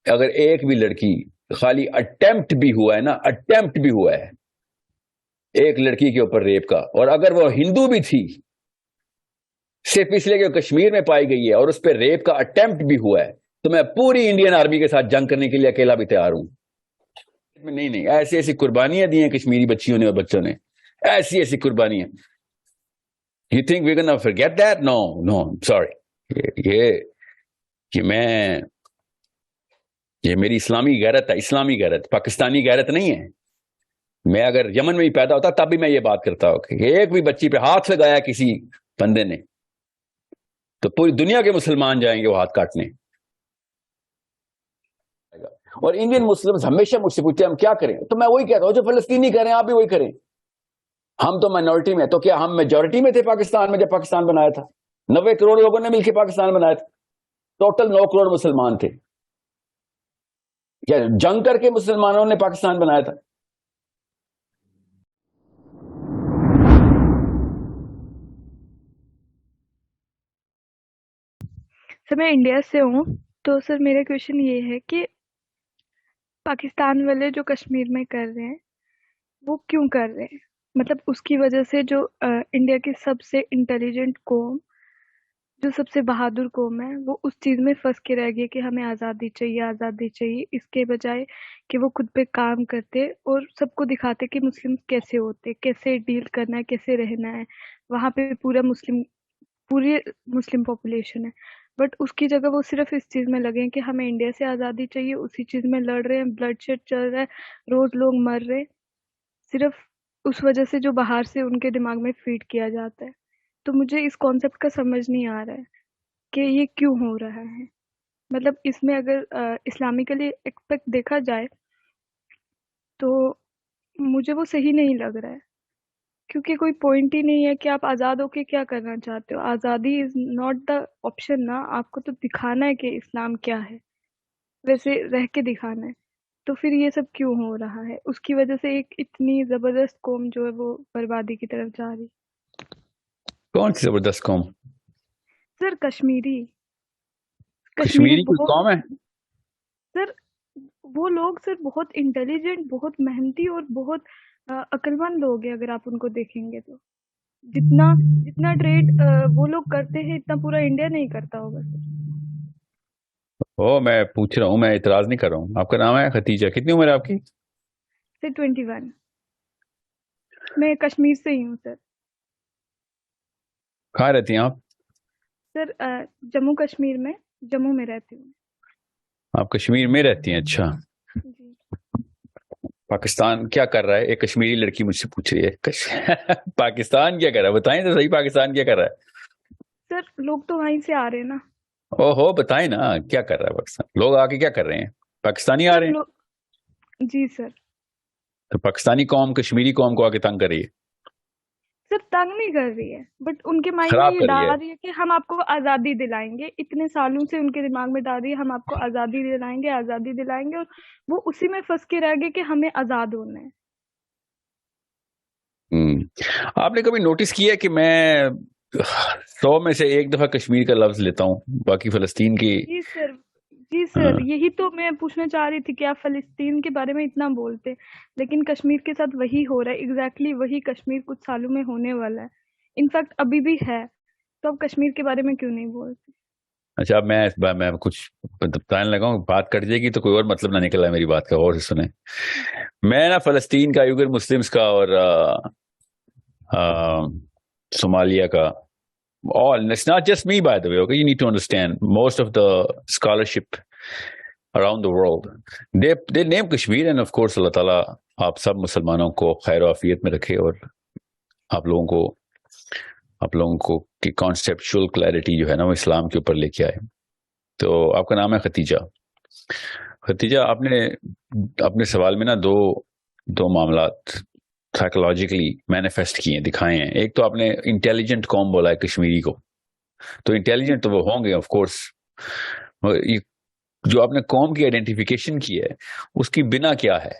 اگر ایک بھی لڑکی خالی اٹیمپٹ بھی ہوا ہے نا، اٹیمپٹ بھی ہوا ہے ایک لڑکی کے اوپر ریپ کا، اور اگر وہ ہندو بھی تھی صرف اس لیے کہ کشمیر میں پائی گئی ہے اور اس پہ ریپ کا اٹیمپٹ بھی ہوا ہے، تو میں پوری انڈین آرمی کے ساتھ جنگ کرنے کے لیے اکیلا بھی تیار ہوں. نہیں، ایسی ایسی قربانیاں دی ہیں کشمیری بچیوں نے اور بچوں نے، ایسی ایسی قربانیاں. You think we're gonna forget that? No, sorry. یہ میری اسلامی غیرت ہے، اسلامی غیرت، پاکستانی غیرت نہیں ہے. میں اگر یمن میں ہی پیدا ہوتا تب بھی میں یہ بات کرتا ہوں کہ ایک بھی بچی پہ ہاتھ لگایا کسی بندے نے تو پوری دنیا کے مسلمان جائیں گے وہ ہاتھ کاٹنے. اور انڈین مسلم ہمیشہ مجھ سے پوچھتے ہیں ہم کیا کریں، تو میں وہی کہتا ہوں جو فلسطینی کریں آپ بھی وہی کریں. ہم تو مائنورٹی میں، تو کیا ہم میجورٹی میں تھے پاکستان میں جب پاکستان بنایا تھا؟ 90 کروڑ لوگوں نے مل کے پاکستان بنایا تھا، ٹوٹل 9 کروڑ مسلمان تھے. کیا جنگ کر کے مسلمانوں نے پاکستان بنایا تھا؟ سر میں انڈیا سے ہوں، تو سر میرا کویشچن یہ ہے کہ پاکستان والے جو کشمیر میں کر رہے ہیں وہ کیوں کر رہے ہیں؟ مطلب اس کی وجہ سے جو انڈیا کی سب سے انٹیلیجنٹ قوم، جو سب سے بہادر قوم ہے، وہ اس چیز میں پھنس کے رہ گئی کہ ہمیں آزادی چاہیے، آزادی چاہیے، اس کے بجائے کہ وہ خود پہ کام کرتے اور سب کو دکھاتے کہ مسلم کیسے ہوتے، کیسے ڈیل کرنا ہے، کیسے رہنا ہے. وہاں پہ پوری مسلم پاپولیشن ہے، بٹ اس کی جگہ وہ صرف اس چیز میں لگے ہیں کہ ہمیں انڈیا سے آزادی چاہیے، اسی چیز میں لڑ رہے ہیں، بلڈ شیڈ چل رہا ہے، روز لوگ مر رہے، صرف اس وجہ سے جو باہر سے ان کے دماغ میں فیڈ کیا جاتا ہے. تو مجھے اس کانسیپٹ کا سمجھ نہیں آ رہا ہے کہ یہ کیوں ہو رہا ہے. مطلب اس میں اگر اسلامکلی ایکسپیکٹ دیکھا جائے تو مجھے وہ صحیح نہیں لگ رہا ہے، کیونکہ کوئی پوائنٹ ہی نہیں ہے کہ آپ آزاد ہو کے کیا کرنا چاہتے ہو. آزادی از ناٹ دا آپشن نا، آپ کو تو دکھانا ہے کہ اسلام کیا ہے، ویسے رہ کے دکھانا ہے. تو پھر یہ سب کیوں ہو رہا ہے؟ اس کی وجہ سے ایک اتنی زبردست قوم جو ہے وہ بربادی کی طرف جا رہی. کون سی زبردست قوم؟ سر کشمیری کشمیری کوئی بہت، قوم ہے؟ سر وہ لوگ سر بہت انٹیلیجنٹ، بہت محنتی اور بہت عقل مند لوگ ہیں. اگر آپ ان کو دیکھیں گے تو جتنا ٹریڈ وہ لوگ کرتے ہیں اتنا پورا انڈیا نہیں کرتا ہوگا. سر میں پوچھ رہا ہوں، میں اعتراض نہیں کر رہا ہوں. آپ کا نام ہے ختیجہ، کتنی عمر ہے آپ کی؟ سر 21. میں کشمیر سے ہی ہوں سر. کہاں رہتی ہیں آپ؟ سر جموں کشمیر میں، جموں میں رہتی ہوں. آپ کشمیر میں رہتی ہیں؟ اچھا. جی. پاکستان کیا کر رہا ہے؟ ایک کشمیری لڑکی مجھ سے پوچھ رہی ہے پاکستان کیا کر رہا ہے؟ بتائیں تو صحیح، پاکستان کیا کر رہا ہے؟ سر لوگ تو وہیں سے آ رہے ہیں نا. ہو بتائیں نا کیا کر رہا ہے پاکستان؟ لوگ آ کے کیا کر رہے ہیں؟ پاکستانی آ رہے ہیں؟ جی سر. تو پاکستانی قوم کشمیری قوم کو آ کے تنگ کر رہی ہے؟ سر تنگ نہیں کر رہی ہے، بٹ ان کے مائنڈ میں خراب یہ کر رہی ڈال ہے. رہی ہے کہ ہم آپ کو آزادی دلائیں گے. اتنے سالوں سے ان کے دماغ میں ڈال رہی ہے ہم آپ کو آزادی دلائیں گے، آزادی دلائیں گے، اور وہ اسی میں پھنس کے رہ گئے کہ ہمیں آزاد ہونا ہے. آپ نے کبھی نوٹس کیا کہ میں 100 میں سے ایک دفعہ کشمیر کا لفظ لیتا ہوں، باقی فلسطین کی؟ جی سر یہی تو میں پوچھنا چاہ رہی تھی کہ آپ فلسطین کے بارے میں اتنا بولتے لیکن کشمیر کے ساتھ وہی ہو رہا ہے. ایگزیکٹلی وہی کشمیر کچھ سالوں میں ہونے والا ہے، انفیکٹ ابھی بھی ہے. تو آپ کشمیر کے بارے میں کیوں نہیں بولتے؟ اچھا، میں کچھ بتانے لگا ہوں، بات کٹ جائے گی تو کوئی اور مطلب نہ نکلا میری بات کا. اور سے سنیں، میں نا فلسطین کا، یوگر مسلمز کا اور صومالیہ کا، it's not just me by the way, okay, you need to understand most of the scholarship around the world they name Kashmir, and of course اللہ تعالیٰ آپ سب مسلمانوں کو خیر و عافیت میں رکھے اور آپ لوگوں کو کی کانسیپچول کلیئرٹی جو ہے نا وہ اسلام کے اوپر لے کے آئے. تو آپ کا نام ہے ختیجہ. ختیجہ، آپ نے اپنے سوال میں نا دو معاملات سائیکولوجیکلی مینیفیسٹ کیے ہیں، دکھائے ہیں. ایک تو آپ نے انٹیلیجنٹ قوم بولا ہے کشمیری کو، تو انٹیلیجنٹ تو وہ ہوں گے آف کورس. جو آپ نے قوم کی آئیڈینٹیفیکیشن کی ہے اس کی بنا کیا ہے؟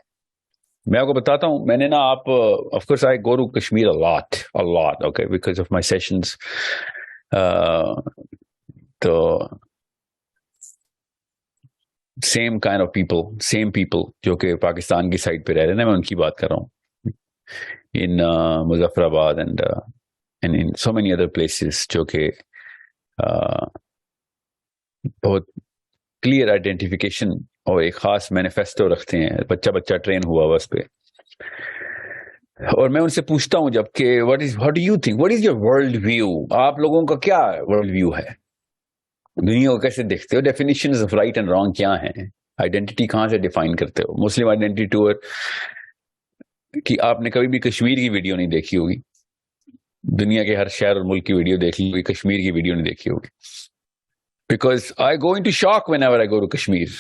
میں آپ کو بتاتا ہوں. میں نے نا of course I go to Kashmir a lot okay because of my sessions. تو same kind of people, same people جو کہ پاکستان کی سائڈ پہ رہ رہے ہیں. میں ان کی بات کر رہا ہوں in مظفر آباد and in so many other places جو کہ بہت کلیئر آئیڈینٹیفیکیشن اور ایک خاص مینیفیسٹو رکھتے ہیں. بچہ بچہ ٹرین ہوا بس پہ. اور میں ان سے پوچھتا ہوں جب کہ what do you think, what is your world view, آپ لوگوں کا کیا ورلڈ ویو ہے, دنیا کو کیسے دیکھتے ہو, definitions of right and wrong کیا ہیں, آئیڈینٹی کہاں سے ڈیفائن کرتے ہو. مسلم آئیڈینٹی ٹور کی آپ نے کبھی بھی کشمیر کی ویڈیو نہیں دیکھی ہوگی, دنیا کے ہر شہر اور ملک کی ویڈیو دیکھ لی ہوگی, کشمیر کی ویڈیو نہیں دیکھی ہوگی. Because I go into shock whenever I go to Kashmir.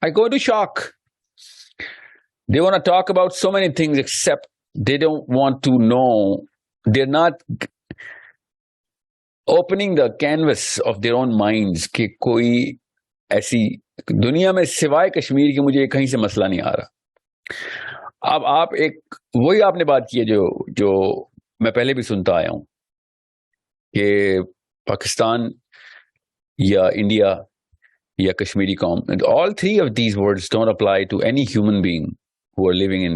I go into shock. They want to talk about so many things except they don't want to know. They're not opening the canvas of their own minds کہ کوئی ایسی دنیا میں سوائے کشمیر کے مجھے کہیں سے مسئلہ نہیں آ رہا. اب آپ ایک وہی آپ نے بات کی ہے جو میں پہلے بھی سنتا آیا ہوں کہ پاکستان یا انڈیا یا کشمیری قوم, all three of these words don't apply to any human being who are living in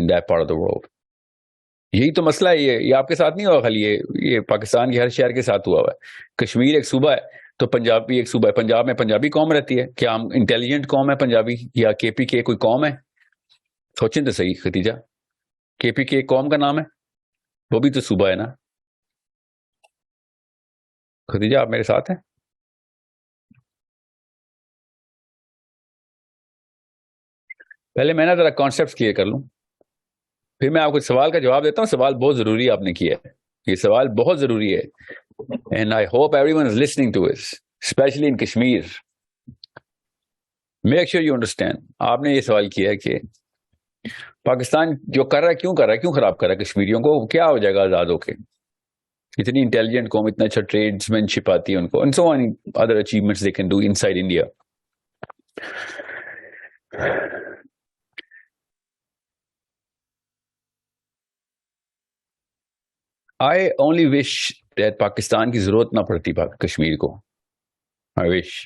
that part of the world. یہی تو مسئلہ ہے. یہ آپ کے ساتھ نہیں ہوا خالی, یہ پاکستان کے ہر شہر کے ساتھ ہوا ہے. کشمیر ایک صوبہ ہے تو پنجاب بھی ایک صوبہ ہے. پنجاب میں پنجابی قوم رہتی ہے. کیا ہم انٹیلیجنٹ قوم ہے پنجابی, یا کے پی کے کوئی قوم ہے؟ سوچیں تو صحیح ختیجہ, کے پی کے قوم کا نام ہے, وہ بھی تو صوبہ ہے نا. ختیجہ آپ میرے ساتھ ہیں؟ پہلے میں نا ذرا کانسیپٹ کلیئر کر لوں, پھر میں آپ کو سوال کا جواب دیتا ہوں. سوال بہت ضروری آپ نے کیا ہے, یہ سوال بہت ضروری ہے. And I hope everyone is listening to it, especially in Kashmir. Make sure you understand. آپ نے یہ سوال کیا ہے کہ پاکستان جو کر رہا ہے کیوں خراب کر رہا ہے کشمیریوں کو, کیا ہو جائے گا آزاد ہو کے. اتنی انٹیلیجنٹ قوم, اتنا اچھا ٹریڈس مین شپ آتی ہے ان کو, and so on other achievements they can do inside India. I only wish that Pakistan کی ضرورت نہ پڑتی کشمیر کو. I wish.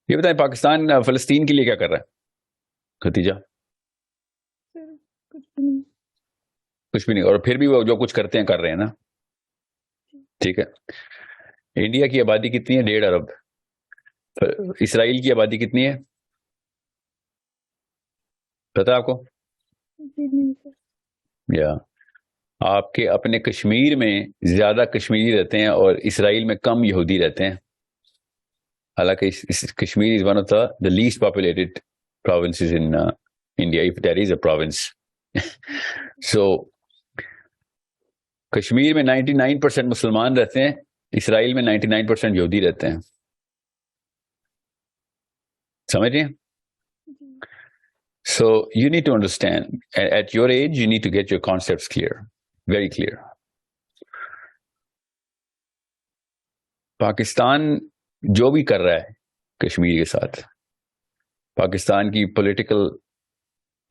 یہ بتائیں پاکستان فلسطین کے لیے کیا کر رہا ہے ختیجہ؟ کچھ بھی نہیں. اور پھر بھی وہ جو کچھ کرتے ہیں کر رہے ہیں نا. ٹھیک ہے. انڈیا کی آبادی کتنی ہے؟ 1.5 ارب. اسرائیل کی آبادی کتنی ہے پتا آپ کو؟ یا آپ کے اپنے کشمیر میں زیادہ کشمیری رہتے ہیں اور اسرائیل میں کم یہودی رہتے ہیں. حالانکہ Kashmir is one of the least populated provinces in India, if there is a province. So Kashmir میں 99% مسلمان رہتے ہیں, اسرائیل میں 99% یہودی رہتے ہیں. سمجھ رہے ہیں؟ So you need to understand, at your age you need to get your concepts clear, very clear. Pakistan جو بھی کر رہا ہے کشمیر کے ساتھ, پاکستان کی پولیٹیکل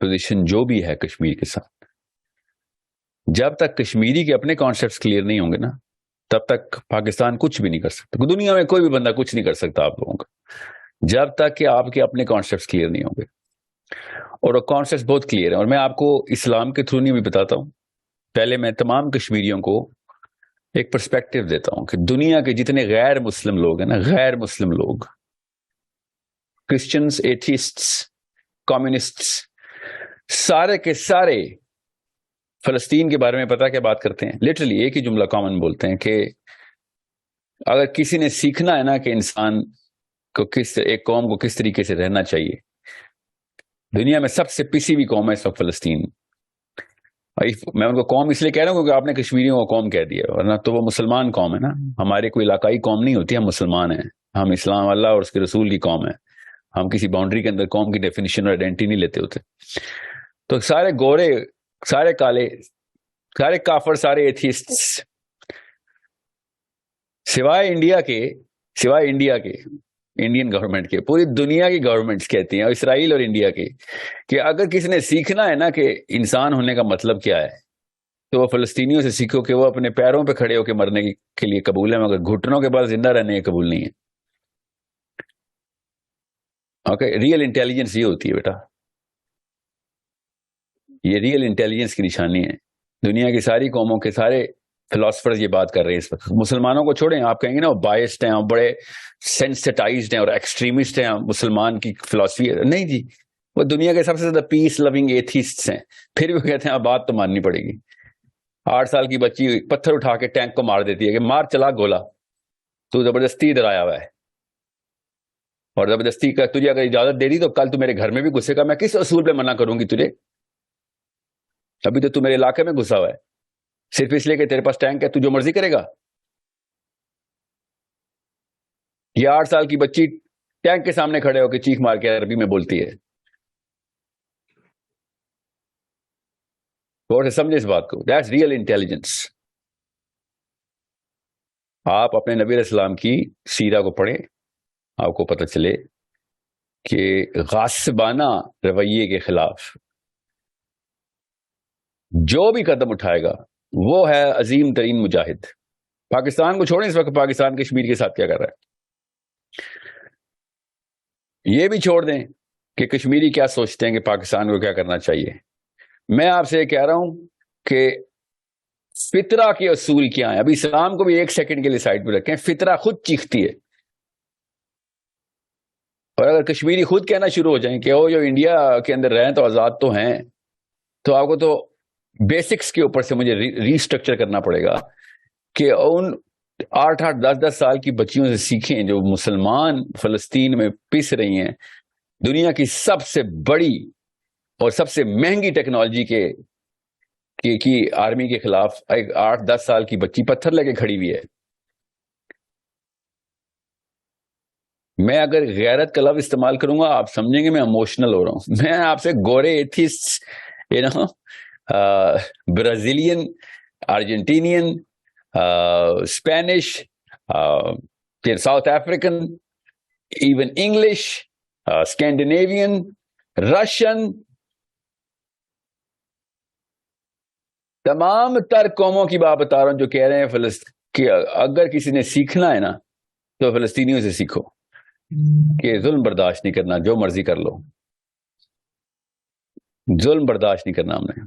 پوزیشن جو بھی ہے کشمیر کے ساتھ, جب تک کشمیری کے اپنے کانسیپٹس کلیئر نہیں ہوں گے نا, تب تک پاکستان کچھ بھی نہیں کر سکتا. دنیا میں کوئی بھی بندہ کچھ نہیں کر سکتا آپ لوگوں کا, جب تک کہ آپ کے اپنے کانسیپٹس کلیئر نہیں ہوں گے. اور وہ کانسیپٹس بہت کلیئر ہیں, اور میں آپ کو اسلام کے تھرو نہیں بھی بتاتا ہوں. پہلے میں تمام کشمیریوں کو ایک پرسپیکٹو دیتا ہوں کہ دنیا کے جتنے غیر مسلم لوگ ہیں نا, غیر مسلم لوگ, کرسچنز, ایتھیسٹس, کمیونسٹس, سارے کے سارے فلسطین کے بارے میں پتا کیا بات کرتے ہیں؟ لٹرلی ایک ہی جملہ کامن بولتے ہیں کہ اگر کسی نے سیکھنا ہے نا کہ انسان کو ایک قوم کو کس طریقے سے رہنا چاہیے, دنیا میں سب سے پسی ہوئی قوم ہے اس وقت فلسطین. میں ان کو قوم اس لیے کہہ رہا ہوں کیونکہ آپ نے کشمیریوں کو قوم کہہ دیا, ورنہ تو وہ مسلمان قوم ہے نا. ہمارے کوئی علاقائی قوم نہیں ہوتی, ہم مسلمان ہیں, ہم اسلام اللہ اور اس کے رسول کی قوم ہے. ہم کسی باؤنڈری کے اندر قوم کی ڈیفینیشن اور آئیڈینٹی نہیں لیتے ہوتے. تو سارے گورے, سارے کالے, سارے کافر, سارے ایتھیسٹس, سوائے انڈیا کے, انڈین گورنمنٹ کے, پوری دنیا کی گورنمنٹس کہتی ہیں, اور اسرائیل اور انڈیا کے, کہ اگر کسی نے سیکھنا ہے نا کہ انسان ہونے کا مطلب کیا ہے, تو وہ فلسطینیوں سے سیکھو کہ وہ اپنے پیروں پہ کھڑے ہو کے مرنے کے لیے قبول ہے, مگر گھٹنوں کے بعد زندہ رہنے کے قبول نہیں ہے. اوکے, ریئل انٹیلیجنس یہ ہوتی ہے بیٹا, یہ ریئل انٹیلیجنس کی نشانی ہے. دنیا کی ساری قوموں کے سارے فلاسفرز یہ بات کر رہے ہیں اس وقت. مسلمانوں کو چھوڑیں, آپ کہیں گے نا وہ بائسڈ ہیں, بڑے سینسٹائزڈ ہیں اور ایکسٹریمسٹ ہیں مسلمان کی فلاسفی. نہیں جی, وہ دنیا کے سب سے زیادہ پیس لونگ ایتھیسٹس ہیں, پھر بھی کہتے ہیں اب بات تو ماننی پڑے گی. 8 سال کی بچی پتھر اٹھا کے ٹینک کو مار دیتی ہے کہ مار چلا گولا, تو زبردستی ادھر آیا ہوا ہے, اور زبردستی کا تجھے اگر اجازت دے دی تو کل تو میرے گھر میں بھی گھسے گا. میں کس اصول پہ منع کروں گی تجھے؟ ابھی تو میرے علاقے میں گھسا ہوا ہے, صرف اس لیے کہ تیرے پاس ٹینک ہے تو جو مرضی کرے گا. یہ 8 سال کی بچی ٹینک کے سامنے کھڑے ہو کے چیخ مار کے عربی میں بولتی ہے. غور سے سمجھے اس بات کو, دیٹس ریئل انٹیلیجنس. آپ اپنے نبی علیہ السلام کی سیرہ کو پڑھیں, آپ کو پتہ چلے کہ غاصبانہ رویے کے خلاف جو بھی قدم اٹھائے گا وہ ہے عظیم ترین مجاہد. پاکستان کو چھوڑیں, اس وقت پاکستان کشمیر کے ساتھ کیا کر رہا ہے. یہ بھی چھوڑ دیں کہ کشمیری کیا سوچتے ہیں کہ پاکستان کو کیا کرنا چاہیے. میں آپ سے کہہ رہا ہوں کہ فطرہ کے اصول کیا ہیں. ابھی اسلام کو بھی 1 سیکنڈ کے لیے سائڈ پہ رکھیں. فطرہ خود چیختی ہے, اور اگر کشمیری خود کہنا شروع ہو جائیں کہ وہ جو انڈیا کے اندر رہیں تو آزاد تو ہیں, تو آپ کو تو بیسکس کے اوپر سے مجھے ریسٹرکچر کرنا پڑے گا کہ ان 8-8 10-10 سال کی بچیوں سے سیکھیں جو مسلمان فلسطین میں پس رہی ہیں. دنیا کی سب سے بڑی اور سب سے مہنگی ٹیکنالوجی کی آرمی کے خلاف ایک 8-10 سال کی بچی پتھر لے کے کھڑی ہوئی ہے. میں اگر غیرت کا لفظ استعمال کروں گا آپ سمجھیں گے میں ایموشنل ہو رہا ہوں. میں آپ سے گورے atheist Brazilian, Argentinian, Spanish, South African, even English, Scandinavian, Russian, تمام تر قوموں کی بات بتا رہا ہوں جو کہہ رہے ہیں کہ اگر کسی نے سیکھنا ہے نا تو فلسطینیوں سے سیکھو کہ ظلم برداشت نہیں کرنا, جو مرضی کر لو, ظلم برداشت نہیں کرنا ہم نے.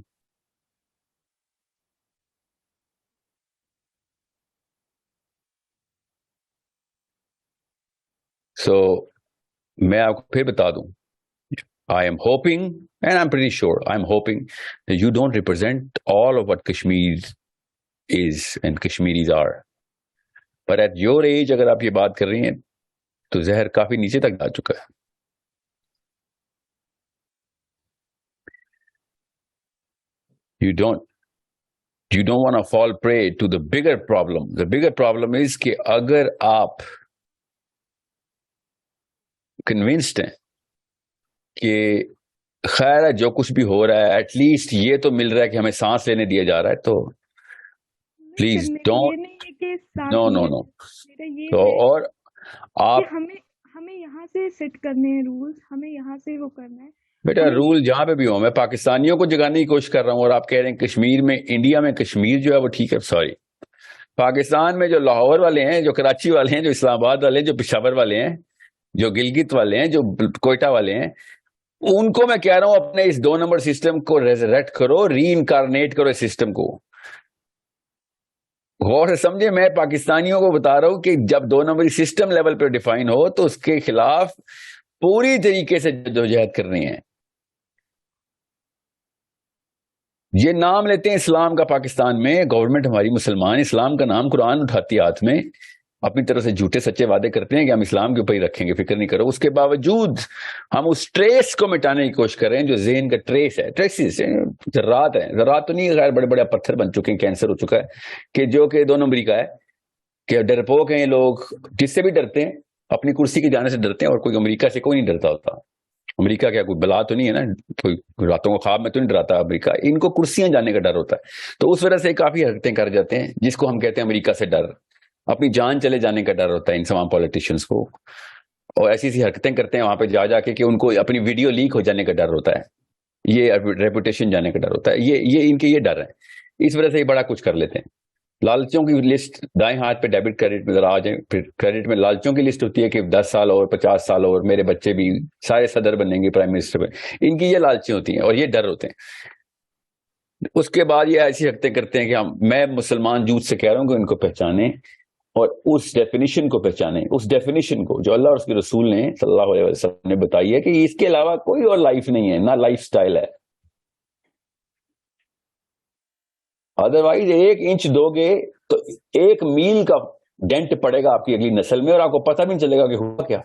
سو میں آپ کو پھر بتا دوں, I am hoping, and I'm pretty sure, I'm hoping that you don't represent all of what Kashmir is and Kashmiris are. But at your age, اگر آپ یہ بات کر رہی ہیں تو زہر کافی نیچے تک جا چکا ہے. You don't want to fall prey to the bigger problem. The bigger problem is کہ اگر آپ convinced ہیں کہ خیر ہے جو کچھ بھی ہو رہا ہے ایٹ لیسٹ یہ تو مل رہا ہے کہ ہمیں سانس لینے دیا جا رہا ہے, تو پلیز ڈونٹ, نو. اور آپ ہمیں یہاں سے سیٹ کرنے ہیں رولز, ہمیں یہاں سے وہ کرنا ہے. بیٹا رول جہاں پہ بھی ہوں, میں پاکستانیوں کو جگانے کی کوشش کر رہا ہوں, اور آپ کہہ رہے ہیں کشمیر میں, انڈیا میں کشمیر جو ہے وہ ٹھیک ہے. سوری, پاکستان میں جو لاہور والے ہیں, جو کراچی والے ہیں, جو اسلام آباد والے ہیں, جو پشاور والے ہیں, جو گلگت والے ہیں, جو کوئٹہ والے ہیں, ان کو میں کہہ رہا ہوں اپنے اس 2 نمبر سسٹم کو ریزریکٹ کرو, ری انکارنیٹ کرو اس سسٹم کو. غور سے سمجھے, میں پاکستانیوں کو بتا رہا ہوں کہ جب 2 نمبری سسٹم لیول پہ ڈیفائن ہو تو اس کے خلاف پوری طریقے سے جدوجہد کرنی ہے. یہ نام لیتے ہیں اسلام کا پاکستان میں, گورنمنٹ ہماری مسلمان, اسلام کا نام قرآن اٹھاتی ہاتھ میں, اپنی طرف سے جھوٹے سچے وعدے کرتے ہیں کہ ہم اسلام کے اوپر ہی رکھیں گے, فکر نہیں کرو. اس کے باوجود ہم اس ٹریس کو مٹانے کی کوشش کر رہے ہیں جو ذہن کا ٹریس ہے, ٹریسز ذرات ہیں, ذرات تو نہیں, غیر بڑے بڑے پتھر بن چکے ہیں, کینسر ہو چکا ہے, کہ جو کہ 2 نمبری کا ہے, کہ ڈرپوک ہیں لوگ, جس سے بھی ڈرتے ہیں اپنی کرسی کے جانے سے ڈرتے ہیں, اور کوئی امریکہ سے کوئی نہیں ڈرتا ہوتا. امریکہ کیا کوئی بلا تو نہیں ہے نا, کوئی راتوں کو خواب میں تو نہیں ڈراتا امریکہ, ان کو کرسیاں جانے کا ڈر ہوتا ہے. تو اس وجہ سے کافی حرکتیں کر جاتے ہیں جس کو ہم کہتے ہیں امریکہ سے ڈر, اپنی جان چلے جانے کا ڈر ہوتا ہے ان تمام پولیٹیشینز کو, اور ایسی ایسی حرکتیں کرتے ہیں وہاں پہ جا کے کہ ان کو اپنی ویڈیو لیک ہو جانے کا ڈر ہوتا ہے, یہ ریپوٹیشن جانے کا ڈر ہوتا ہے, یہ ان کے یہ ڈر ہے, اس وجہ سے یہ بڑا کچھ کر لیتے ہیں. لالچوں کی لسٹ دائیں ہاتھ پہ ڈیبٹ کریڈٹ میں ذرا آ جائیں. پھر کریڈٹ میں لالچوں کی لسٹ ہوتی ہے کہ 10 سال اور 50 سال اور میرے بچے بھی سارے صدر بنیں گے پرائم منسٹر پہ. ان کی یہ لالچیں ہوتی ہیں اور یہ ڈر ہوتے ہیں. اس کے بعد یہ ایسی حرکتیں کرتے ہیں کہ میں مسلمان جوت سے کہہ رہا ہوں کہ ان کو پہچانیں اور اس ڈیفینیشن کو پہچانیں, اس ڈیفینیشن کو جو اللہ اور اس کے رسول نے صلی اللہ علیہ وسلم نے بتائی ہے کہ اس کے علاوہ کوئی اور لائف نہیں ہے, نہ لائف سٹائل ہے. ادروائز 1 انچ دو گے تو 1 میل کا ڈینٹ پڑے گا آپ کی اگلی نسل میں اور آپ کو پتہ بھی نہیں چلے گا کہ ہوا کیا.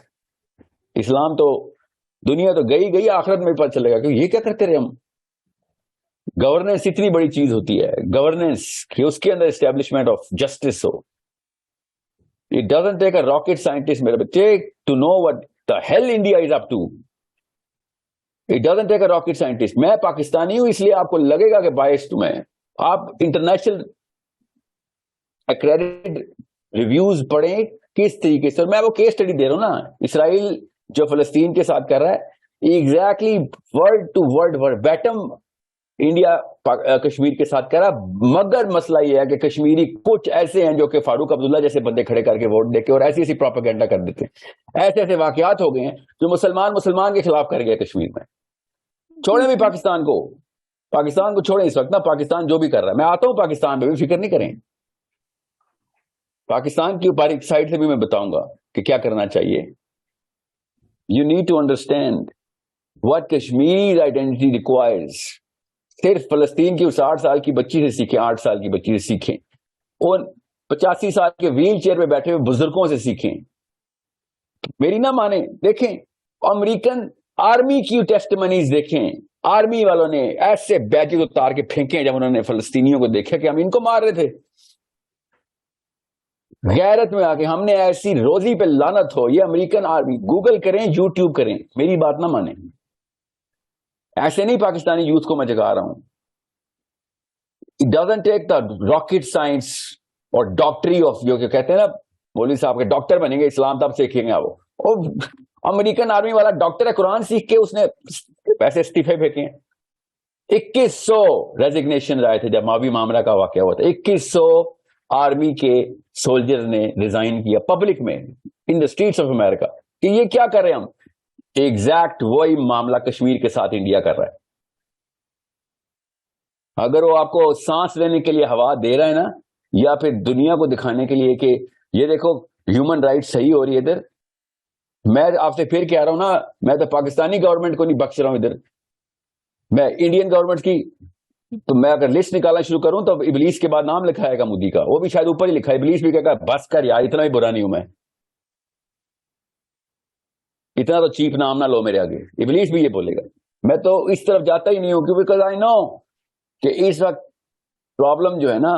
اسلام تو دنیا تو گئی آخرت میں پتہ چلے گا کہ یہ کیا کرتے رہے ہم. گورننس اتنی بڑی چیز ہوتی ہے, گورننس کہ اس کے اندر اسٹیبلشمنٹ آف جسٹس ہو. It doesn't take a rocket scientist میرے بچے to know what the hell India is up to. It doesn't take a rocket scientist. میں پاکستانی ہوں اس لیے آپ کو لگے گا کہ biased ہوں میں. آپ انٹرنیشنل accredited reviews پڑھیں کس طریقے سے. میں وہ کیس اسٹڈی دے رہا ہوں نا, اسرائیل جو فلسطین کے ساتھ کر رہا ہے exactly word to word verbatim India Kashmir کے ساتھ کر رہا. مگر مسئلہ یہ ہے کہ کشمیری کچھ ایسے ہیں جو کہ فاروق عبداللہ جیسے بندے کھڑے کر کے ووٹ دے کے اور ایسی ایسی پروپیگنڈا کر دیتے ہیں. ایسے واقعات ہو گئے ہیں جو مسلمان کے خلاف کر گئے کشمیر میں. چھوڑیں بھی پاکستان کو چھوڑیں اس وقت نا. پاکستان جو بھی کر رہا ہے, میں آتا ہوں پاکستان پہ بھی, فکر نہیں کریں. پاکستان کی اوپر ایک سائڈ سے بھی میں بتاؤں گا کہ کیا کرنا چاہیے. You need to understand what Kashmir identity requires. صرف فلسطین کی اس 8 سال کی بچی سے سیکھیں, 8 سال کی بچی سے سیکھیں, اور 85 سال کے ویل چیئر پہ بیٹھے ہوئے بزرگوں سے سیکھیں. میری نہ مانیں, دیکھیں امریکن آرمی کی ٹیسٹمنیز دیکھیں. آرمی والوں نے ایسے بیجز اتار کے پھینکے جب انہوں نے فلسطینیوں کو دیکھا کہ ہم ان کو مار رہے تھے. غیرت میں آ کے ہم نے ایسی روزی پہ لعنت ہو. یہ امریکن آرمی, گوگل کریں, یوٹیوب کریں, میری بات نہ مانیں. ایسے نہیں پاکستانی یوتھ کو میں جگا رہا ہوں. It doesn't take the rocket science اور ڈاکٹری آف, جو کہ کہتے ہیں نا مولوی صاحب کے ڈاکٹر بنیں گے اسلام تب سیکھیں گے وہ. امریکن آرمی والا ڈاکٹر ہے, قرآن سیکھ کے اس نے پیسے استعفے پھینکے ہیں. 2100 ریزگنیشن آئے تھے جب ماوی معاملہ کا واقعہ ہوا تھا. 2100 آرمی کے سولجرز نے ریزائن کیا پبلک میں ان دا اسٹریٹس آف امریکہ. کہ یہ کیا کر رہے ہیں ہم. ایگزیکٹ وہی معاملہ کشمیر کے ساتھ انڈیا کر رہا ہے. اگر وہ آپ کو سانس لینے کے لیے ہوا دے رہا ہے نا, یا پھر دنیا کو دکھانے کے لیے کہ یہ دیکھو ہیومن رائٹ صحیح ہو رہی ہے ادھر. میں آپ سے پھر کہہ رہا ہوں نا, میں تو پاکستانی گورنمنٹ کو نہیں بخش رہا ہوں ادھر, میں انڈین گورنمنٹ کی. تو میں اگر لسٹ نکالنا شروع کروں تو ابلیس کے بعد نام لکھا ہے گا مودی کا, وہ بھی شاید اوپر ہی لکھا ہے. ابلیس بھی کہے گا بس کر یار, اتنا ہی برا نہیں ہوں میں, اتنا تو چیپ نام نہ لو میرے آگے. ابلیس بھی یہ بولے گا. میں تو اس طرف جاتا ہی نہیں ہوں, کیونکہ بیکاز آئی نو کہ اس وقت پرابلم جو ہے نا,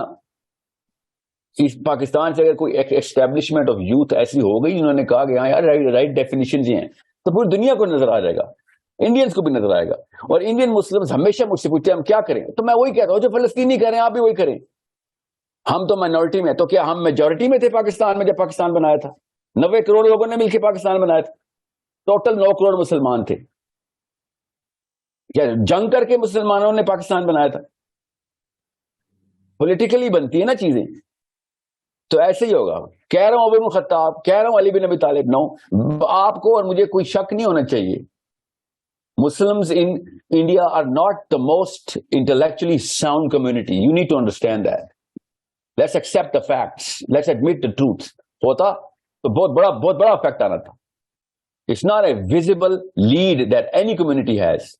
اس پاکستان سے اگر کوئی ایسٹیبلشمنٹ آف یوتھ ایسی ہو گئی جنہوں نے کہا کہ ہاں یار رائٹ ڈیفینیشن ہی ہیں, تو پوری دنیا کو نظر آ جائے گا, انڈینس کو بھی نظر آئے گا. اور انڈین مسلم ہمیشہ مجھ سے پوچھتے ہیں ہم کیا کریں, تو میں وہی کہتا ہوں جو فلسطینی کریں آپ بھی وہی کریں. ہم تو مائنورٹی میں, تو کیا ہم میجورٹی میں تھے پاکستان میں جب پاکستان بنایا تھا؟ 90 کروڑ لوگوں نے مل کے پاکستان بنایا تھا. ٹوٹل 9 کروڑ مسلمان تھے. کیا جنگ کر کے مسلمانوں نے پاکستان بنایا تھا؟ پولیٹیکلی بنتی ہے نا چیزیں. تو ایسے ہی ہوگا. کہہ رہا ہوں عمر بن خطاب, کہہ رہا ہوں علی بن ابی طالب. نو, آپ کو اور مجھے کوئی شک نہیں ہونا چاہیے. Muslims in India are not the most intellectually sound community. You need to understand that. Let's accept the facts. Let's admit the truth. ہوتا تو بہت بڑا افیکٹ آنا تھا. It's not a visible lead that any community has.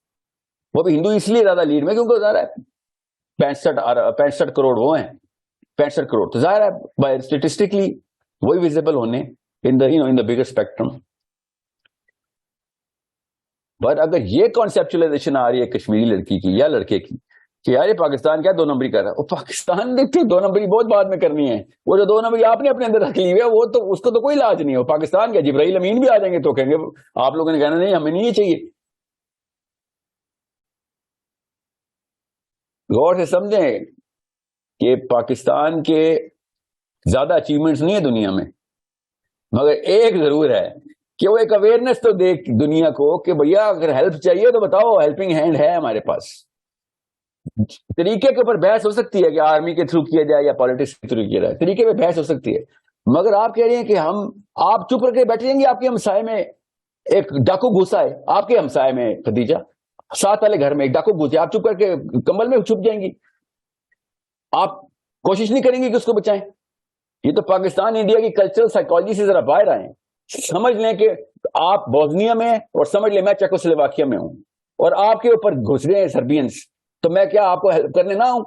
وہ بھی ہندو اس لیے زیادہ لیڈ میں کیونکہ ظاہر ہے 65 کروڑ وہ ہیں, 65 کروڑ, تو ظاہر ہے بائی اسٹیٹسٹکلی وہی ویزیبل ہونے ان دا بگر اسپیکٹرم. بٹ اگر یہ کانسیپچلائزیشن آ رہی ہے کشمیری لڑکی کی یا لڑکے کی کہ یار یہ پاکستان کیا 2 نمبری کر رہا ہے, وہ پاکستان دیکھتے 2 نمبری بہت بعد میں کرنی ہے. وہ جو 2 نمبری آپ نے اپنے اندر رکھ لی ہے وہ تو اس کو تو کوئی علاج نہیں ہے. پاکستان کیا جبرائیل امین بھی آ جائیں گے تو کہیں گے آپ لوگوں نے کہنا نہیں ہمیں نہیں یہ چاہیے. غور سے سمجھیں کہ پاکستان کے زیادہ اچیومنٹس نہیں ہے دنیا میں, مگر ایک ضرور ہے کہ وہ ایک اویئرنیس تو دے دنیا کو کہ بھیا اگر ہیلپ چاہیے تو بتاؤ, ہیلپنگ ہینڈ ہے ہمارے پاس. طریقے کے اوپر بحث ہو سکتی ہے کہ آرمی کے تھرو کیا جائے یا پالیٹکس کے تھرو کیا جائے, طریقے پہ بحث ہو سکتی ہے, مگر آپ کہہ رہے ہیں کہ آپ چپ کر کے بیٹھے رہیں گے, آپ کے ہمسائے میں ایک ڈاکو گھسا ہے, آپ کے ہمسائے میں خدیجہ ساتھ والے گھر میں ایک ڈاکو گھسے, آپ چپ کر کے کمبل میں چھپ جائیں گی, آپ کوشش نہیں کریں گے کہ اس کو بچائیں؟ یہ تو پاکستان انڈیا کی کلچرل سائیکالوجی سے ذرا باہر آئے ہیں. سمجھ لیں کہ آپ بوسنیا میں اور سمجھ لیں میں چیکوسلوواکیا میں ہوں, اور آپ کے اوپر گھس گئے ہیں سربینس, تو میں کیا آپ کو ہیلپ کرنے نہ ہوں؟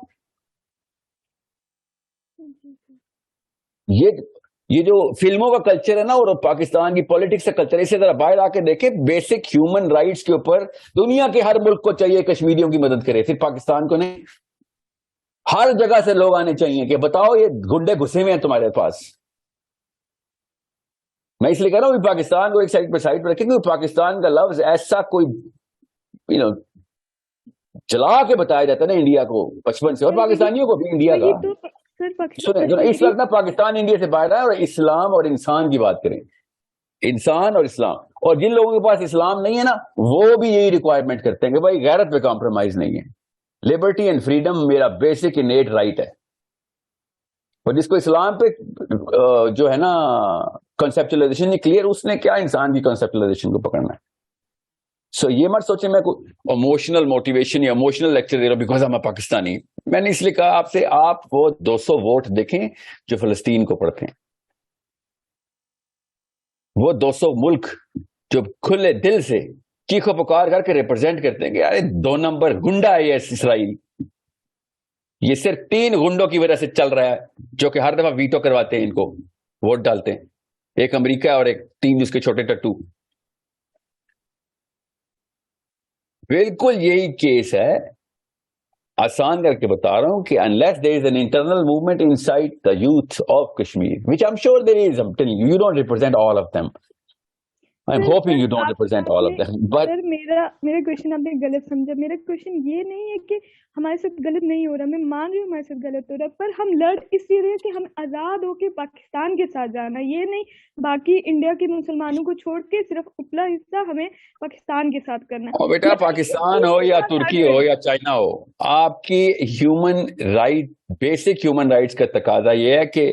یہ جو فلموں کا کلچر ہے نا, اور پاکستان کی پالیٹکس کا کلچر, اسے ذرا باہر آ کے دیکھیں. بیسک ہیومن رائٹس کے اوپر دنیا کے ہر ملک کو چاہیے کشمیریوں کی مدد کرے, صرف پاکستان کو نہیں. ہر جگہ سے لوگ آنے چاہیے کہ بتاؤ یہ گنڈے گھسے ہوئے ہیں تمہارے پاس. میں اس لیے کہہ رہا ہوں پاکستان کو ایک سائڈ پہ رکھیں, کیونکہ پاکستان کا لفظ ایسا کوئی جلا کے بتایا جاتا ہے نا انڈیا کو بچپن سے, اور پاکستانیوں کو بھی انڈیا کا. سنیں اس وقت نا پاکستان انڈیا سے باہر ہے, اور اسلام اور انسان کی بات کریں, انسان اور اسلام. اور جن لوگوں کے پاس اسلام نہیں ہے نا, وہ بھی یہی ریکوائرمنٹ کرتے ہیں کہ بھائی غیرت پہ کمپرومائز نہیں ہے, لبرٹی اینڈ فریڈم میرا بیسک انیٹ رائٹ ہے. اور جس کو اسلام پہ جو ہے نا کنسپچلائزیشن نہیں کلیئر, اس نے کیا انسان کی کنسپچلائزیشن کو پکڑنا ہے. سو یہ مت سوچیں میں کوئی اموشنل موٹیویشن یا اموشنل لیکچر دے رہا ہوں بیکاز میں پاکستانی. میں نے اس لیے کہا آپ سے, آپ وہ 200 ووٹ دیکھیں جو فلسطین کو پڑھتے ہیں, وہ 200 ملک جو کھلے دل سے چیخو پکار کر کے ریپرزینٹ کرتے ہیں کہ یار 2 نمبر گنڈا ہے یہ اسرائیل. یہ صرف 3 گنڈوں کی وجہ سے چل رہا ہے جو کہ ہر دفعہ ویٹو کرواتے ہیں, ان کو ووٹ ڈالتے ہیں, ایک امریکہ اور ایک 3 جس کے چھوٹے ٹٹو. بالکل یہی کیس ہے, آسان کر کے بتا رہا ہوں کہ unless there is an internal movement inside the youth of Kashmir, which I'm sure there is, I'm telling you, you don't represent all of them. I'm hoping you don't represent all of them. But سر میرا question آپ نے غلط سمجھا. میرا question یہ نہیں ہے کہ ہمارے ساتھ غلط نہیں ہو رہا, میں مان رہی ہوں ہمارے ساتھ غلط ہو رہا, پر ہم لڑ اس لیے رہے کہ ہم آزاد ہو کے پاکستان کے ساتھ جانا, یہ نہیں باقی انڈیا کے مسلمانوں کو چھوڑ کے صرف اوپلا حصہ ہمیں پاکستان کے ساتھ کرنا ہے. بیٹا پاکستان ہو یا ترکی ہو یا چائنا ہو, آپ کی human right, basic human rights کا تقاضا یہ ہے کہ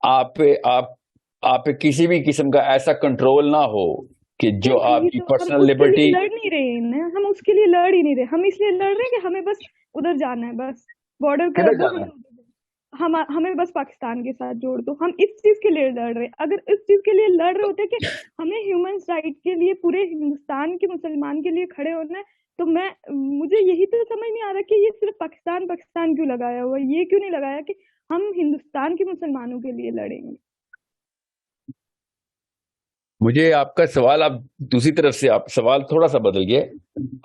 آپ پہ کسی بھی قسم کا ایسا کنٹرول نہ ہو کہ جو آپ کی پرسنل لبرٹی. لڑ نہیں رہے, ہم اس کے لیے لڑ ہی نہیں رہے, ہم اس لیے لڑ رہے ہیں کہ ہمیں بس ادھر جانا ہے, بس بارڈر کر دو, ہمیں بس پاکستان کے ساتھ جوڑ دو. ہم اس چیز کے لیے لڑ رہے. اگر اس چیز کے لیے لڑ رہے ہوتے کہ ہمیں ہیومن رائٹ کے لیے پورے ہندوستان کے مسلمان کے لیے کھڑے ہونا ہے, تو مجھے یہی تو سمجھ نہیں آ رہا کہ یہ صرف پاکستان کیوں لگایا ہوا ہے, یہ کیوں نہیں لگایا کہ ہم ہندوستان کے مسلمانوں کے لیے لڑیں گے. مجھے آپ کا سوال, آپ دوسری طرف سے آپ سوال تھوڑا سا بدل گئے.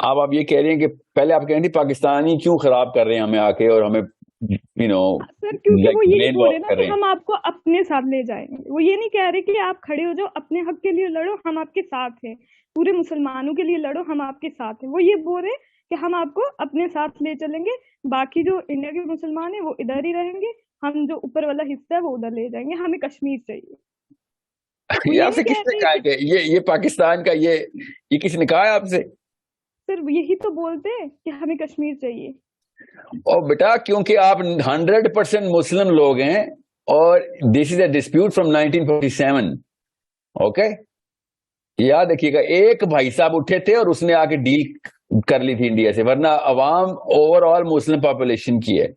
آپ یہ کہہ رہے ہیں کہ پہلے آپ کہہ رہے تھے پاکستانی کیوں خراب کر رہے ہیں ہمیں آ کے, اور ہمیں سر کیونکہ وہ یہی بول رہے نا کہ ہم آپ کو اپنے ساتھ لے جائیں گے. وہ یہ نہیں کہہ رہے کہ آپ کھڑے ہو جاؤ, اپنے حق کے لیے لڑو, ہم آپ کے ساتھ ہیں, پورے مسلمانوں کے لیے لڑو, ہم آپ کے ساتھ ہیں. وہ یہ بول رہے کہ ہم آپ کو اپنے ساتھ لے چلیں گے, باقی جو انڈیا کے مسلمان ہیں وہ ادھر ہی رہیں گے, ہم جو اوپر والا حصہ ہے وہ ادھر لے جائیں گے, ہمیں کشمیر چاہیے. یہ آپ سے کس نے کہا کہ یہ پاکستان کا یہ کس نے کہا ہے آپ سے؟ سر یہی تو بولتے ہیں کہ ہمیں کشمیر چاہیے. اور بیٹا کیونکہ آپ 100% مسلم لوگ ہیں, اور دس از اے ڈسپیوٹ فرام 1947. اوکے, یاد رکھیے گا, ایک بھائی صاحب اٹھے تھے اور اس نے آ کے ڈیل کر لی تھی انڈیا سے, ورنہ عوام اوور آل مسلم پاپولیشن کی ہے.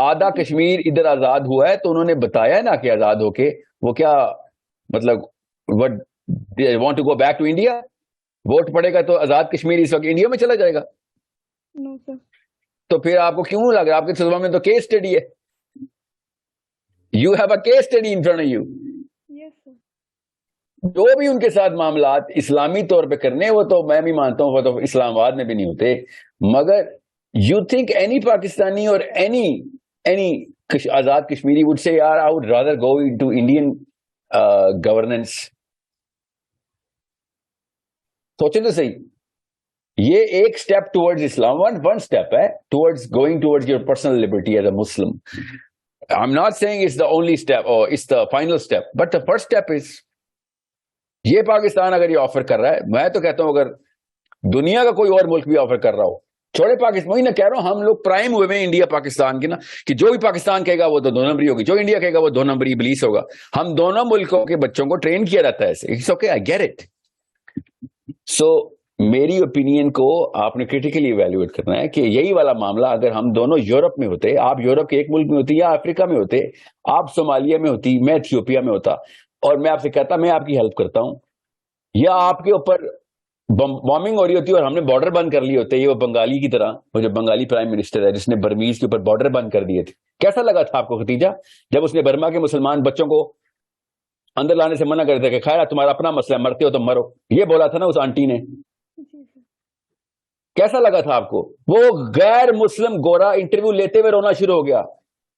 آدھا کشمیر ادھر آزاد ہوا ہے, تو انہوں نے بتایا نا کہ آزاد ہو کے وہ کیا مطلب what they want to go back to India. Vote پڑے گا تو آزاد کشمیر اس وقت انڈیا میں چلا جائے گا. No, sir. تو پھر آپ کو کیوں لگ رہا ہے؟ آپ کے سلوا میں تو کیس اسٹڈی ہے. You have a case study in front of you. Yes, sir. جو بھی ان کے ساتھ معاملات اسلامی طور پہ کرنے, وہ تو میں بھی مانتا ہوں وہ تو اسلام آباد میں بھی نہیں ہوتے, مگر you think any Pakistani or any Azad Kashmiri would say I would rather go into Indian governance. سوچیں تو صحیح, یہ ایک اسٹیپ ٹوورڈز اسلام, ون اسٹیپ ہے towards going towards your personal Liberty as a Muslim. I'm not saying it's the only step or it's the final step, but the first step is یہ پاکستان اگر یہ offer کر رہا ہے, میں تو کہتا ہوں اگر دنیا کا کوئی اور ملک بھی آفر کر رہا ہو چھوڑے پاکستان, وہی نہ کہہ رہا ہوں, ہم لوگ پرائم ہوئے ہیں انڈیا پاکستان کے نا, کہ جو بھی پاکستان کہے گا وہ تو 2 نمبری ہوگی, جو انڈیا کہے گا وہ 2 نمبری ابلیس ہوگا. ہم دونوں ملکوں کے بچوں کو ٹرین کیا جاتا ہے ایسے. It's okay, I get it. So میری اوپینین کو آپ نے کریٹیکلی ایویلویٹ کرنا ہے کہ یہی والا معاملہ اگر ہم دونوں یورپ میں ہوتے, آپ یورپ کے ایک ملک میں ہوتی یا افریقہ میں ہوتے, آپ صومالیہ میں ہوتی, میں ایتھیوپیا میں ہوتا, اور میں آپ سے کہتا میں آپ کی ہیلپ کرتا ہوں, یا آپ کے اوپر بامبنگ ہو رہی ہوتی اور ہم نے بارڈر بند کر لیے ہوتے, یہ وہ بنگالی کی طرح, وہ جو بنگالی پرائم منسٹر ہے جس نے برمیز کے اوپر بارڈر بند کر دیے تھے, کیسا لگا تھا آپ کو ختیجہ جب اس نے برما کے مسلمان بچوں کو اندر لانے سے منع کر دیا کہ خیر تمہارا اپنا مسئلہ, مرتے ہو تو مرو, یہ بولا تھا نا اس آنٹی نے. کیسا لگا تھا آپ کو؟ وہ غیر مسلم گورا انٹرویو لیتے ہوئے رونا شروع ہو گیا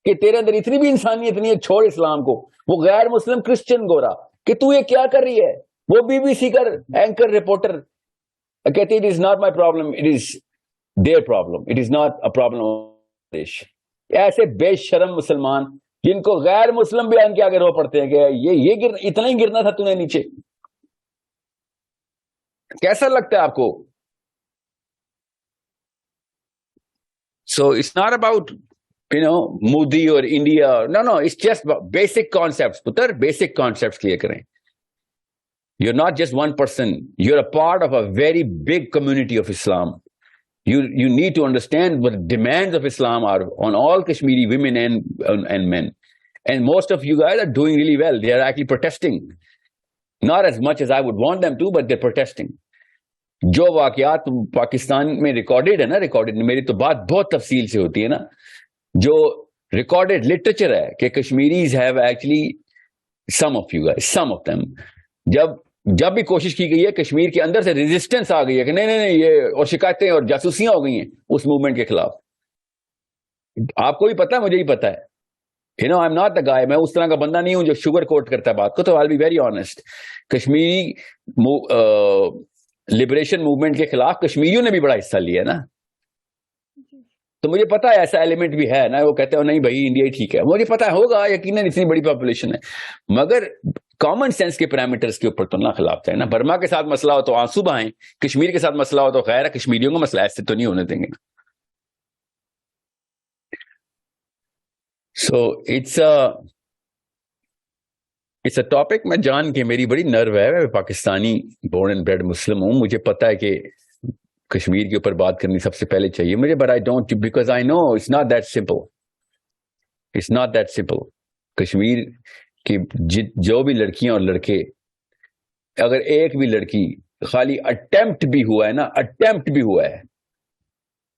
کہ تیرے اندر اتنی بھی انسانیت نہیں ہے, چھوڑ اسلام کو. وہ غیر مسلم کرسچن گورا کہ تو یہ کیا کر رہی ہے, وہ بی بی سی کا اینکر رپورٹر کہتی it is not my problem, it is there problem, it is not a problem. ایسے بے شرم مسلمان جن کو غیر مسلم بھی ان کے آگے رو پڑتے ہیں کہ یہ اتنا ہی گرنا تھا تو نے نیچے. کیسا لگتا ہے آپ کو؟ So it's not about, Modi or India. No, it's just basic concepts. Putar, basic concepts clear karein. You're not just one person. You're a part of a very big community of Islam. You need to understand what the demands of Islam are on all Kashmiri women and men. And most of you guys are doing really well. They are actually protesting. Not as much as I would want them to, but they're protesting. جو واقعات پاکستان میں recorded ہے نا, میری تو بات بہت تفصیل سے ہوتی ہے نا, جو ریکارڈیڈ لٹریچر ہے کہ Kashmiris have actually, some of you guys, some of them, جب بھی کوشش کی گئی ہے کشمیر کے اندر سے ریزسٹنس آ گئی ہے کہ نہیں یہ, اور شکایتیں اور جاسوسیاں ہو گئی ہیں اس موومنٹ کے خلاف. آپ کو بھی پتا ہے, مجھے بھی پتا ہے, آئی ایم ناٹ دا گائے, میں اس طرح کا بندہ نہیں ہوں جو شوگر کوٹ کرتا ہے بات کو. تو I be very honest, Kashmiri liberation movement کے خلاف کشمیریوں نے بھی بڑا حصہ لیا ہے نا. تو مجھے پتا ہے ایسا ایلیمنٹ بھی ہے نا, وہ کہتے ہیں نہیں بھائی انڈیا ہی ٹھیک ہے, مجھے پتا ہوگا یقیناً اتنی بڑی پاپولیشن ہے, مگر کامن سینس کے پیرامیٹرز کے اوپر تو نہ خلاف ہے نا. برما کے ساتھ مسئلہ ہو تو آنسو بہائیں, کشمیر کے ساتھ مسئلہ ہو تو خیر ہے, کشمیریوں کا مسئلہ ایسے تو نہیں ہونے دیں گے. سو اٹس اے ٹاپک, میں جان کے میری بڑی نرو ہے, میں پاکستانی بورن اینڈ بریڈ مسلم ہوں, مجھے پتا ہے کہ کشمیر کے اوپر بات کرنی سب سے پہلے چاہیے مجھے, but I don't, because I know it's not that simple, it's not that simple. Kashmir کی جو بھی لڑکیاں اور لڑکے, اگر ایک بھی لڑکی خالی اٹیمپٹ بھی ہوا ہے نا, اٹیمپٹ بھی ہوا ہے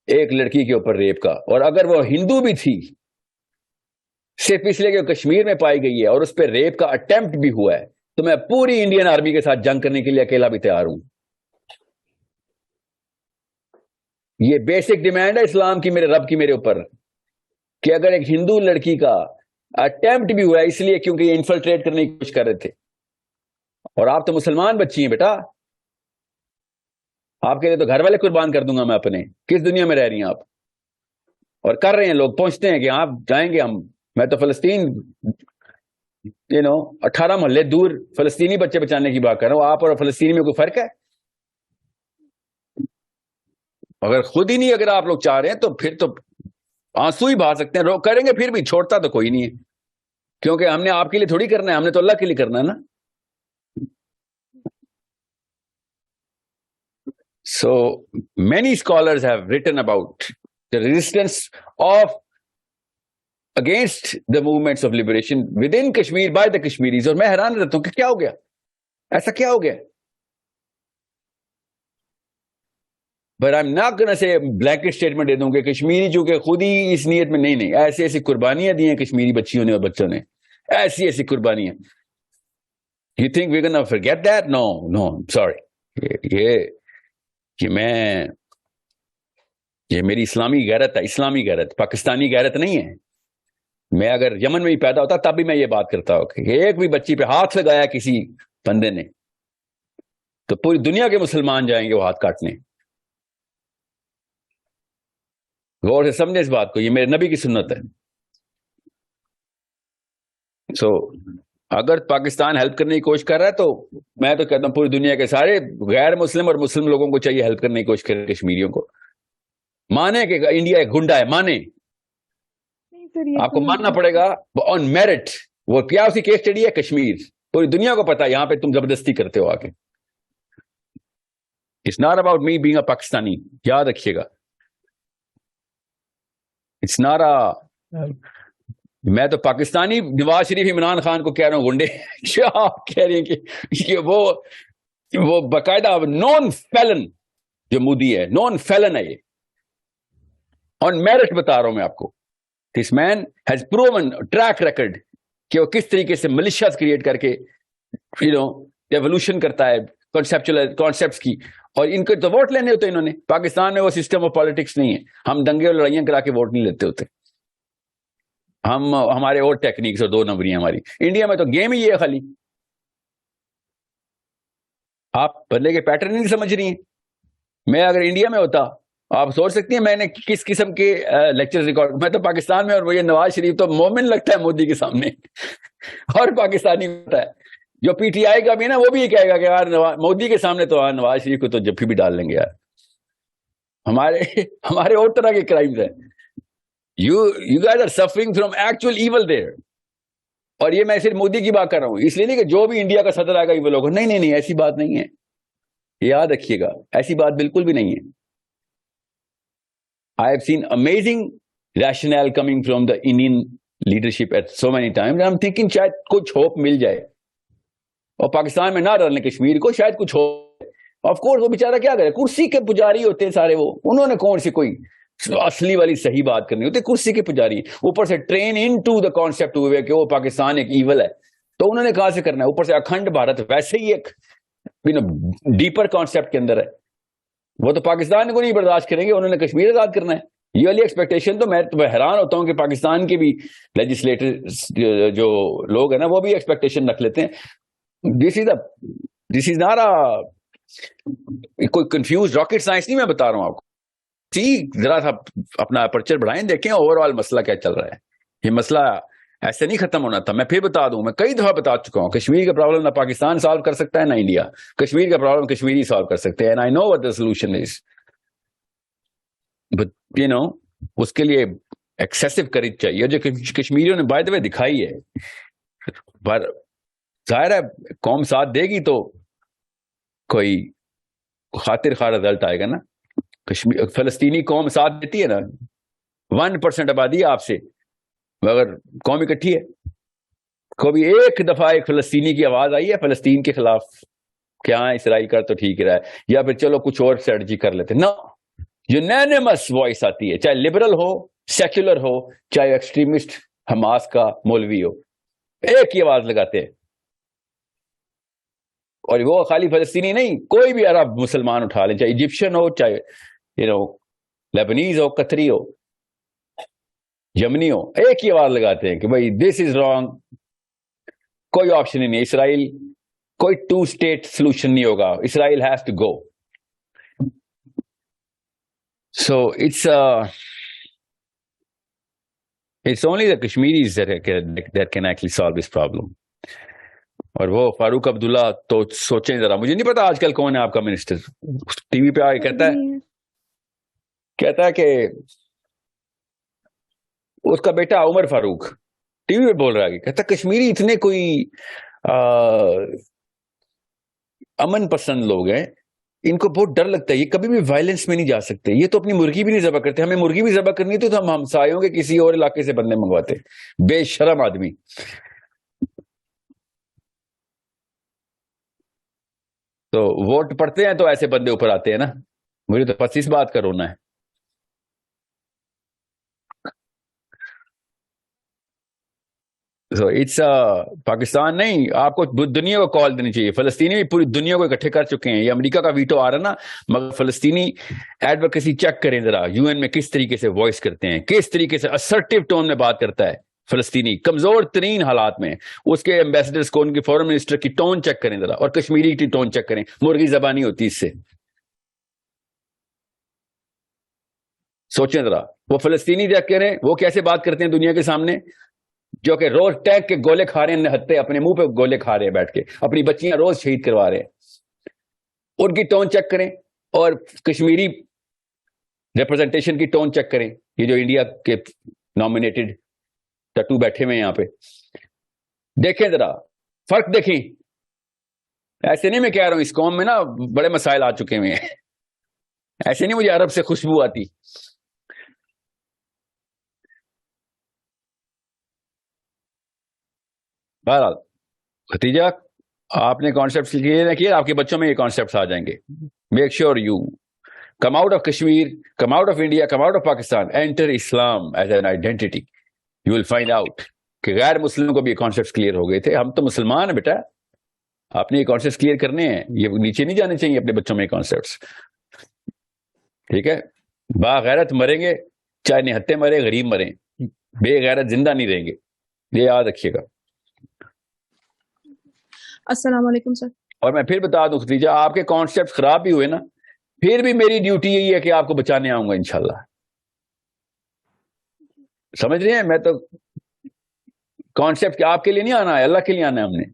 ایک لڑکی کے اوپر ریپ کا, اور اگر وہ ہندو بھی تھی صرف اس لیے کہ کشمیر میں پائی گئی ہے اور اس پہ ریپ کا اٹیمپٹ بھی ہوا ہے, تو میں پوری انڈین آرمی کے ساتھ جنگ کرنے کے لیے اکیلا بھی تیار ہوں. یہ بیسک ڈیمانڈ ہے اسلام کی, میرے رب کی میرے اوپر, کہ اگر ایک ہندو لڑکی کا اٹیمپٹ بھی ہوا ہے اس لیے کیونکہ یہ انفلٹریٹ کرنے کی کوشش کر رہے تھے, اور آپ تو مسلمان بچی ہیں بیٹا, آپ کے لیے تو گھر والے قربان کر دوں گا میں اپنے, کس دنیا میں رہ رہی ہیں آپ؟ اور کر رہے ہیں لوگ, پہنچتے ہیں کہ آپ جائیں گے, میں تو فلسطین 18 محلے دور فلسطینی بچے بچانے کی بات کر رہا ہوں, آپ اور فلسطینی میں کوئی فرق ہے؟ اگر خود ہی نہیں, اگر آپ لوگ چاہ رہے ہیں تو پھر تو آنسو ہی بہا سکتے ہیں, کریں گے پھر بھی, چھوڑتا تو کوئی نہیں ہے, کیونکہ ہم نے آپ کے لیے تھوڑی کرنا ہے, ہم نے تو اللہ کے لیے کرنا ہے نا. So many scholars have written about the resistance of against the movements of liberation within Kashmir by the Kashmiris, اور میں حیران رہتا ہوں کہ کیا ہو گیا, ایسا کیا ہو گیا. But I'm not gonna say blanket statement دے دوں کہ کشمیری چونکہ خود ہی اس نیت میں, نہیں, ایسی قربانیاں دی ہیں کشمیری بچیوں نے اور بچوں نے, ایسی قربانیاں. You think we're gonna forget that? No, I'm sorry. یہ میری اسلامی غیرت ہے, اسلامی غیرت, پاکستانی غیرت نہیں ہے. میں اگر یمن میں ہی پیدا ہوتا تب بھی میں یہ بات کرتا ہوں کہ ایک بھی بچی پہ ہاتھ لگایا کسی بندے نے تو پوری دنیا کے مسلمان جائیں گے وہ ہاتھ کاٹنے. غور سے سمجھے اس بات کو, یہ میرے نبی کی سنت ہے. سو اگر پاکستان ہیلپ کرنے کی کوشش کر رہا ہے تو میں تو کہتا ہوں پوری دنیا کے سارے غیر مسلم اور مسلم لوگوں کو چاہیے ہیلپ کرنے کی کوشش کریں کشمیریوں کو. مانے کہ انڈیا ایک گنڈا ہے, مانے, نہیں سر یہ آپ کو تو ماننا پڑے گا آن میرٹ. وہ کیا اسی کیس اسٹڈی ہے کشمیر, پوری دنیا کو پتا ہے یہاں پہ تم زبردستی کرتے ہو آ کے. It's not about me being a Pakistani, یاد رکھیے گا. اٹس ناٹ میں تو پاکستانی نواز شریف عمران خان کو کہہ رہا ہوں گنڈے. کیا آپ کہہ رہے ہیں کہ وہ باقاعدہ نون فیلن جو مودی ہے, نون فیلن ہے یہ, آن میرٹ بتا رہا ہوں میں آپ کو. دس مین ہیز پروون ٹریک ریکارڈ کہ وہ کس طریقے سے ملیشیاز کریٹ کر کے ریوولوشن کرتا ہے کانسیپٹس کی. اور ان کو تو ووٹ لینے ہوتے انہوں نے. پاکستان میں وہ سسٹم آف پالیٹکس نہیں ہے. ہم دنگے اور لڑائیاں کرا کے ووٹ نہیں لیتے ہوتے. ہمارے اور ٹیکنیکس اور دو نمبری ہماری. انڈیا میں تو گیم ہی ہے خالی. آپ بدلے کے پیٹرن نہیں سمجھ رہی ہیں. میں اگر انڈیا میں ہوتا, آپ سوچ سکتی ہیں میں نے کس قسم کے لیکچر ریکارڈ. میں تو پاکستان میں, اور وہ یہ نواز شریف تو مومن لگتا ہے مودی کے سامنے اور پاکستانی ہوتا ہے. جو پی ٹی آئی کا بھی نا, وہ بھی یہ کہے گا کہ یار مودی کے سامنے تو نواز شریف کو تو جب بھی ڈال لیں گے یار. ہمارے اور طرح کے کرائمز ہیں. You guys are suffering from actual evil there. اور یہ میں صرف مودی کی بات کر رہا ہوں, اس لیے نہیں کہ جو بھی انڈیا کا صدر آئے گا ایول ہوگا. نہیں, ایسی بات نہیں ہے. یاد رکھیے گا, ایسی بات بالکل بھی نہیں ہے. I have seen amazing rationale coming from the Indian leadership at so many times. I'm thinking شاید کچھ ہوپ مل جائے, اور پاکستان میں نہ ڈالنے کشمیر کو, شاید کچھ ہو. آف کورس وہ بیچارہ کیا کرے, کرسی کے پجاری ہوتے ہیں سارے وہ. انہوں نے کون سی کوئی اصلی والی صحیح بات کرنی ہوتی, کرسی کے پجاری. اوپر سے train into the concept ہوئے کہ وہ پاکستان ایک ایول ہے, تو انہوں نے کہاں سے کرنا ہے. اوپر سے اکھنڈ بھارت ویسے ہی ایک ڈیپر کانسیپٹ کے اندر ہے. وہ تو پاکستان کو نہیں برداشت کریں گے, انہوں نے کشمیر آزاد کرنا ہے. یہ والی ایکسپیکٹیشن تو میں حیران ہوتا ہوں کہ پاکستان کے بھی لیجسلیٹر جو لوگ ہیں نا, وہ بھی ایکسپیکٹیشن رکھ لیتے ہیں. دس از ناٹ کوئی کنفیوز راکٹ سائنس نہیں میں بتا رہا ہوں آپ کو. ذرا سا اپنا اپرچر بڑھائیں, دیکھیں اوور آل مسئلہ کیا چل رہا ہے. یہ مسئلہ ایسے نہیں ختم ہونا تھا. میں پھر بتا دوں, میں کئی دفعہ بتا چکا ہوں, کشمیر کا پرابلم نہ پاکستان سالو کر سکتا ہے نہ انڈیا. کشمیر کا پرابلم کشمیری سالو کر سکتے ہیں. And I know what the solution is. But اس کے لیے ایکسیسو کریج چاہیے, جو کشمیریوں نے بائی دا وے دکھائی ہے. پر ظاہر ہے قوم ساتھ دے گی تو کوئی خاطر خواہ رزلٹ آئے گا نا. فلسطینی قوم ساتھ دیتی ہے نا, 1% آبادی ہے آپ سے, مگر قوم اکٹھی ہے. کبھی ایک دفعہ ایک فلسطینی کی آواز آئی ہے فلسطین کے خلاف کہ ہاں اسرائیل کا تو ٹھیک رہا ہے, یا پھر چلو کچھ اور اسٹریٹجی کر لیتے. نو, یونینیمس وائس آتی ہے, چاہے لبرل ہو, سیکولر ہو, چاہے ایکسٹریمسٹ حماس کا مولوی ہو, ایک ہی آواز لگاتے ہیں. اور وہ خالی فلسطینی نہیں, کوئی بھی عرب مسلمان اٹھا لیں, چاہے ایجپشن ہو, چاہے لیبنیز ہو, قطری ہو, یمنی ہو, ایک ہی آواز لگاتے ہیں کہ بھائی دس از رانگ. کوئی آپشن ہی نہیں. اسرائیل کوئی 2 اسٹیٹ سولوشن نہیں ہوگا. Israel has to go. So it's only the Kashmiris that can actually solve this problem. اور وہ فاروق عبداللہ تو سوچیں ذرا, مجھے نہیں پتا آج کل کون ہے آپ کا منسٹر. ٹی وی پہ آ کے کہتا ہے کہ اس کا بیٹا عمر فاروق ٹی وی پہ بول رہا ہے, کہتا ہے کشمیری اتنے کوئی امن پسند لوگ ہیں, ان کو بہت ڈر لگتا ہے, یہ کبھی بھی وائلنس میں نہیں جا سکتے, یہ تو اپنی مرغی بھی نہیں ذبح کرتے. ہمیں مرغی بھی ذبح کرنی تو ہم ہمسایوں کے کسی اور علاقے سے بندے منگواتے. بے شرم آدمی. تو ووٹ پڑتے ہیں تو ایسے بندے اوپر آتے ہیں نا. مجھے تو بس اس بات کا رونا ہے. پاکستان نہیں, آپ کو دنیا کو کال دینی چاہیے. فلسطینی بھی پوری دنیا کو اکٹھے کر چکے ہیں. یہ امریکہ کا ویٹو آ رہا نا, مگر فلسطینی ایڈوکیسی چیک کریں ذرا, یو این میں کس طریقے سے وائس کرتے ہیں, کس طریقے سے اسرٹیو ٹون میں بات کرتا ہے فلسطینی کمزور ترین حالات میں. اس کے ایمبیسڈرز کو, ان کے فورن منسٹر کی ٹون چیک کریں ذرا, اور کشمیری کی ٹون چیک کریں. مرغی زبانی ہوتی اس سے. سوچیں ذرا, وہ فلسطینی دیکھ کہہ رہے ہیں وہ کیسے بات کرتے ہیں دنیا کے سامنے, جو کہ روز ٹینک کے گولے کھا رہے ہیں, نہتے اپنے منہ پہ گولے کھا رہے ہیں بیٹھ کے, اپنی بچیاں روز شہید کروا رہے ہیں. ان کی ٹون چیک کریں. اور کشمیری ریپرزنٹیشن کی ٹون چیک کریں. یہ جو انڈیا کے نامینیٹڈ ٹٹو بیٹھے ہوئے ہیں یہاں پہ, دیکھیں ذرا فرق دیکھیں. ایسے نہیں میں کہہ رہا ہوں, اس قوم میں نا بڑے مسائل آ چکے ہوئے ہیں, ایسے نہیں مجھے عرب سے خوشبو آتی. بہرحال ختیجہ, آپ نے کانسیپٹ کلیئر نہ کیے, آپ کے بچوں میں یہ کانسیپٹس آ جائیں گے. Make sure you come out of Kashmir, come out of India, come out of Pakistan, enter Islam as an identity. You will find out کہ غیر مسلموں کو بھی یہ کانسیپٹس کلیئر ہو گئے تھے. ہم تو مسلمان ہیں بیٹا, آپ نے یہ کانسیپٹس کلیئر کرنے ہیں, یہ نیچے نہیں جانے چاہیے اپنے بچوں میں یہ کانسیپٹس. ٹھیک ہے, باغیرت مریں گے, چاہے نہتے مرے, غریب مریں, بے غیرت زندہ نہیں رہیں گے, یہ یاد رکھیے گا. السلام علیکم سر. اور میں پھر بتا دوں ختیجہ, آپ کے کانسیپٹ خراب بھی ہوئے نا, پھر بھی میری ڈیوٹی یہی ہے کہ آپ کو بچانے آؤں گا انشاءاللہ. سمجھ رہے ہیں, میں تو کانسیپٹ آپ کے لیے نہیں آنا ہے, اللہ کے لیے آنا ہے ہم نے.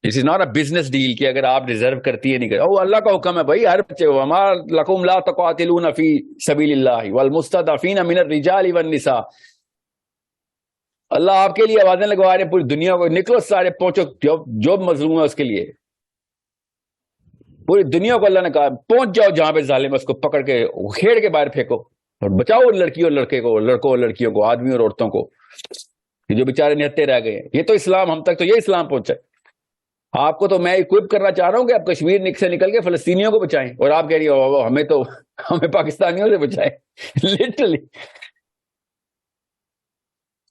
This is not a business deal کہ اگر آپ ڈیزرو کرتی ہے نہیں کرتی. او اللہ کا حکم ہے بھائی, ہر بچے کو وما لکم لا تقاتلون فی سبیل اللہ والمستضعفین من الرجال والنساء. اللہ آپ کے لیے آوازیں لگوا رہے ہیں پوری دنیا کو, نکلو سارے پہنچو, جو مظلوم ہے اس کے لیے, پوری دنیا کو اللہ نے کہا پہنچ جاؤ جہاں پہ ظالم ہے, اس کو پکڑ کے کھیڑ کے باہر پھینکو اور بچاؤ لڑکی اور لڑکے کو, لڑکوں اور لڑکیوں کو, آدمی اور عورتوں کو, جو بےچارے نہتے رہ گئے ہیں. یہ تو اسلام, ہم تک تو یہ اسلام پہنچا ہے. آپ کو تو میں اکوپ کرنا چاہ رہا ہوں کہ آپ کشمیر سے نکل کے فلسطینیوں کو بچائیں, اور آپ کہہ رہی ہو ہمیں پاکستانیوں سے بچائیں. لٹرلی